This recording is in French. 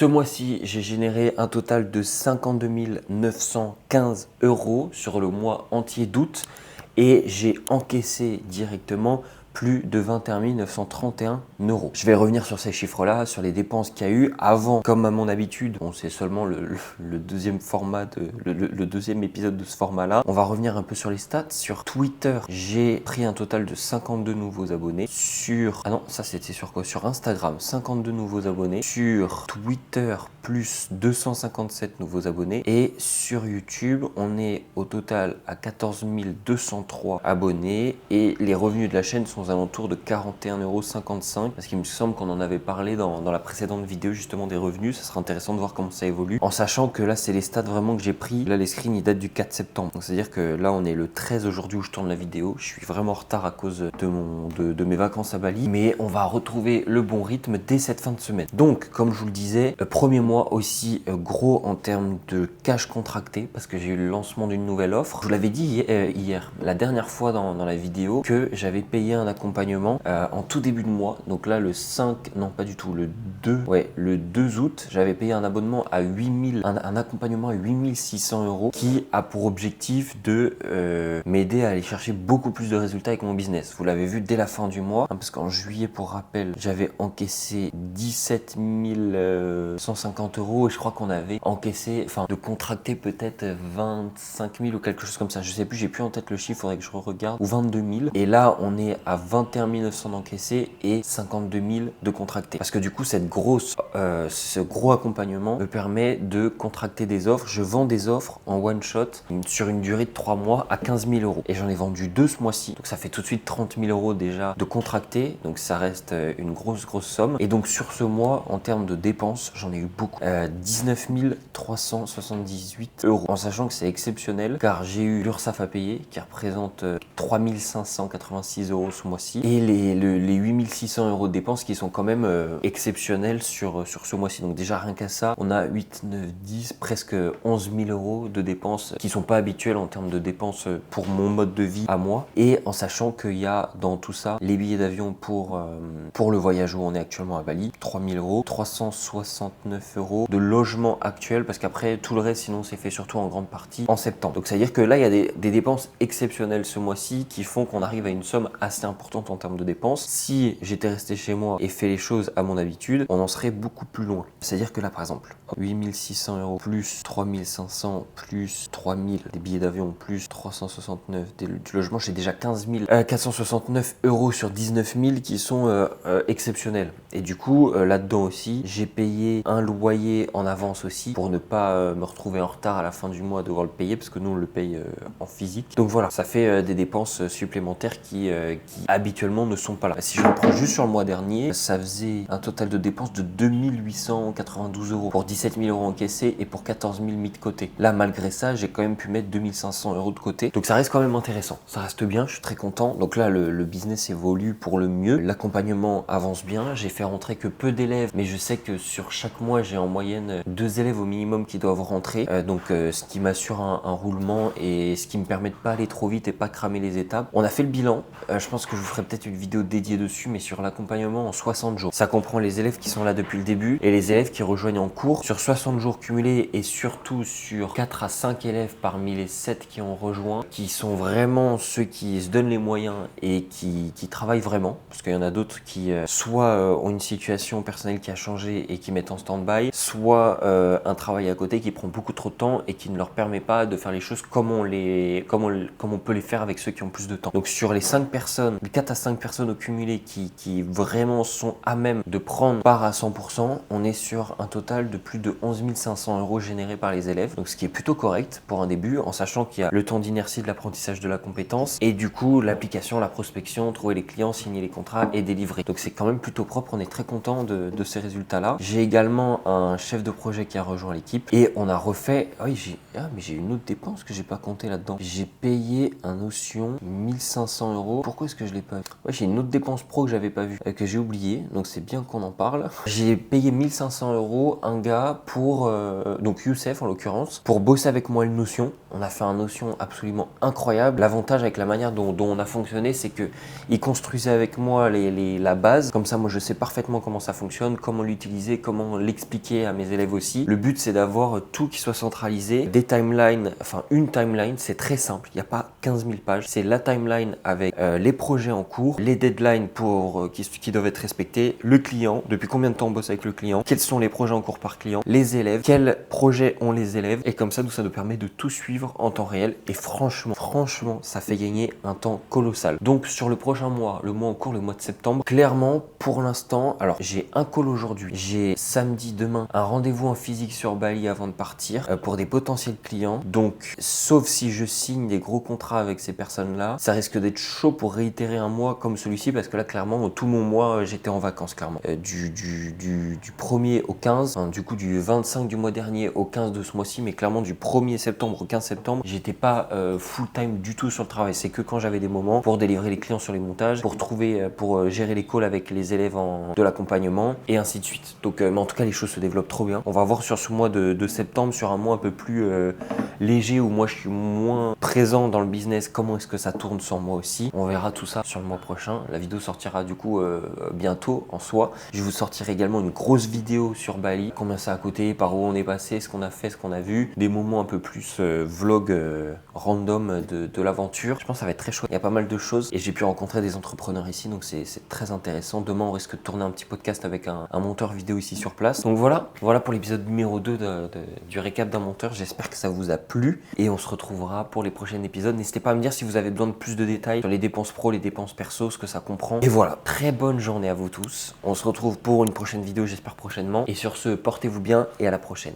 Ce mois-ci, j'ai généré un total de 52 915 € sur le mois entier d'août et j'ai encaissé directement plus de 21 931 €. Je vais revenir sur ces chiffres-là, sur les dépenses qu'il y a eu avant. Comme à mon habitude, bon, c'est seulement le deuxième format, le deuxième épisode de ce format-là. On va revenir un peu sur les stats. Sur Twitter, j'ai pris un total de 52 nouveaux abonnés. Ah non, ça c'était sur quoi? Sur Instagram, 52 nouveaux abonnés. Sur Twitter, plus 257 nouveaux abonnés. Et sur YouTube, on est au total à 14 203 abonnés. Et les revenus de la chaîne sont aux alentours de 41,55 € parce qu'il me semble qu'on en avait parlé dans la précédente vidéo justement des revenus. Ça sera intéressant de voir comment ça évolue, en sachant que là c'est les stats vraiment que j'ai pris. Là les screens ils datent du 4 septembre, donc c'est à dire que là on est le 13 aujourd'hui où je tourne la vidéo. Je suis vraiment en retard à cause de mes vacances à Bali, mais on va retrouver le bon rythme dès cette fin de semaine. Donc comme je vous le disais, premier mois aussi gros en termes de cash contracté parce que j'ai eu le lancement d'une nouvelle offre. Je vous l'avais dit hier, la dernière fois dans la vidéo, que j'avais payé un accompagnement en tout début de mois. Donc là le 5, non pas du tout, le 2 août, j'avais payé un abonnement à 8000, un accompagnement à 8600 € qui a pour objectif de m'aider à aller chercher beaucoup plus de résultats avec mon business. Vous l'avez vu dès la fin du mois, hein, parce qu'en juillet, pour rappel, j'avais encaissé 17 150 € et je crois qu'on avait encaissé, enfin de contracter peut-être 25 000 ou quelque chose comme ça. Je sais plus, j'ai plus en tête le chiffre, faudrait que je regarde, ou 22 000. Et là, on est à 21 900 d'encaissés et 52 000 de contractés. Parce que du coup, ce gros accompagnement me permet de contracter des offres. Je vends des offres en one shot sur une durée de 3 mois à 15 000 €. Et j'en ai vendu 2 ce mois-ci. Donc ça fait tout de suite 30 000 € déjà de contractés. Donc ça reste une grosse somme. Et donc sur ce mois, en termes de dépenses, j'en ai eu beaucoup. 19 378 €. En sachant que c'est exceptionnel car j'ai eu l'URSSAF à payer qui représente 3 586 € ce mois-ci. Et les 8 600 € de dépenses qui sont quand même exceptionnelles sur ce mois-ci. Donc déjà rien qu'à ça, on a 8, 9, 10, presque 11 000 € de dépenses qui sont pas habituelles en termes de dépenses pour mon mode de vie à moi. Et en sachant qu'il y a dans tout ça les billets d'avion pour le voyage où on est actuellement à Bali, 3 000 €, 369 € de logement actuel parce qu'après tout le reste sinon c'est fait surtout en grande partie en septembre. Donc ça veut dire que là il y a des dépenses exceptionnelles ce mois-ci qui font qu'on arrive à une somme assez importante en termes de dépenses. Si j'étais resté chez moi et fait les choses à mon habitude, on en serait beaucoup plus loin. C'est-à-dire que là par exemple, 8 600 € plus 3 500 plus 3 000 des billets d'avion plus 369 du logement, j'ai déjà 469 € sur 19 000 qui sont exceptionnels. Et du coup, là-dedans aussi, j'ai payé un loyer en avance aussi pour ne pas me retrouver en retard à la fin du mois à devoir le payer parce que nous on le paye en physique. Donc voilà, ça fait des dépenses supplémentaires qui habituellement ne sont pas là. Si je reprends juste sur le mois dernier, ça faisait un total de dépenses de 2 892 € pour 17 000 € encaissés et pour 14 000 mis de côté. Là, malgré ça, j'ai quand même pu mettre 2 500 € de côté. Donc ça reste quand même intéressant. Ça reste bien, je suis très content. Donc là, le business évolue pour le mieux. L'accompagnement avance bien. J'ai fait rentrer que peu d'élèves, mais je sais que sur chaque mois, j'ai en moyenne 2 élèves au minimum qui doivent rentrer. Ce qui m'assure un roulement et ce qui me permet de pas aller trop vite et pas cramer les étapes. On a fait le bilan. Je pense que je vous ferai peut-être une vidéo dédiée dessus, mais sur l'accompagnement en 60 jours. Ça comprend les élèves qui sont là depuis le début et les élèves qui rejoignent en cours. Sur 60 jours cumulés et surtout sur 4 à 5 élèves parmi les 7 qui ont rejoint, qui sont vraiment ceux qui se donnent les moyens et qui travaillent vraiment. Parce qu'il y en a d'autres qui soit ont une situation personnelle qui a changé et qui mettent en stand-by, soit un travail à côté qui prend beaucoup trop de temps et qui ne leur permet pas de faire les choses comme on peut les faire avec ceux qui ont plus de temps. Donc sur les 5 personnes, les 4 à 5 personnes au cumulé qui vraiment sont à même de prendre part à 100%, on est sur un total de plus de 11 500 € générés par les élèves. Donc ce qui est plutôt correct pour un début, en sachant qu'il y a le temps d'inertie de l'apprentissage de la compétence et du coup l'application, la prospection, trouver les clients, signer les contrats et délivrer. Donc c'est quand même plutôt propre, on est très content de ces résultats-là. J'ai également un chef de projet qui a rejoint l'équipe et on a refait... Ah oui, mais j'ai une autre dépense que j'ai pas compté là-dedans. J'ai payé un Notion 1500 €. Pourquoi est-ce que je l'ai pas vu. Ouais, j'ai une autre dépense pro que j'avais pas vue, que j'ai oublié, donc c'est bien qu'on en parle. J'ai payé 1500 € un gars pour, donc Youssef en l'occurrence, pour bosser avec moi le Notion. On a fait un Notion absolument incroyable. L'avantage avec la manière dont on a fonctionné, c'est que il construisait avec moi la base. Comme ça, moi, je sais parfaitement comment ça fonctionne, comment l'utiliser, comment l'expliquer à mes élèves aussi. Le but, c'est d'avoir tout qui soit centralisé, des timelines, enfin une timeline, c'est très simple. Il n'y a pas 15 000 pages. C'est la timeline avec les projets en cours, les deadlines qui doivent être respectés, le client, depuis combien de temps on bosse avec le client, quels sont les projets en cours par client, les élèves, quels projets ont les élèves. Et comme ça nous permet de tout suivre en temps réel. Et franchement, ça fait gagner un temps colossal. Donc sur le prochain mois, le mois en cours, le mois de septembre, clairement, pour l'instant, alors j'ai un call aujourd'hui, j'ai samedi, demain, un rendez-vous en physique sur Bali avant de partir pour des potentiels clients. Donc, sauf si je signe des gros contrats avec ces personnes-là, ça risque d'être chaud pour réitérer un mois comme celui-ci parce que là, clairement, tout mon mois, j'étais en vacances, clairement. Du 1er au 15, hein, du coup, du 25 du mois dernier au 15 de ce mois-ci, mais clairement, du 1er septembre au 15 septembre, j'étais pas full-time du tout sur le travail. C'est que quand j'avais des moments pour délivrer les clients sur les montages, pour gérer les calls avec les élèves de l'accompagnement et ainsi de suite. Donc, mais en tout cas, les choses se développent trop bien. On va voir sur ce mois de septembre, sur un mois un peu plus léger où moi je suis moins présent dans le business, comment est-ce que ça tourne sans moi aussi. On verra tout ça sur le mois prochain. La vidéo sortira du coup bientôt en soi. Je vous sortirai également une grosse vidéo sur Bali, combien ça a coûté, par où on est passé, ce qu'on a fait, ce qu'on a vu, des moments un peu plus vlog random de l'aventure. Je pense que ça va être très chouette. Il y a pas mal de choses et j'ai pu rencontrer des entrepreneurs ici, donc c'est très intéressant. Demain on risque de tourner un petit podcast avec un monteur vidéo ici sur place. Donc voilà pour l'épisode numéro 2 du récap d'un monteur. J'espère que ça vous a plu et on se retrouvera pour les prochains épisodes. N'hésitez pas à me dire si vous avez besoin de plus de détails sur les dépenses pro, les dépenses perso, ce que ça comprend. Et voilà, très bonne journée à vous tous. On se retrouve pour une prochaine vidéo, j'espère prochainement. Et sur ce, portez-vous bien et à la prochaine.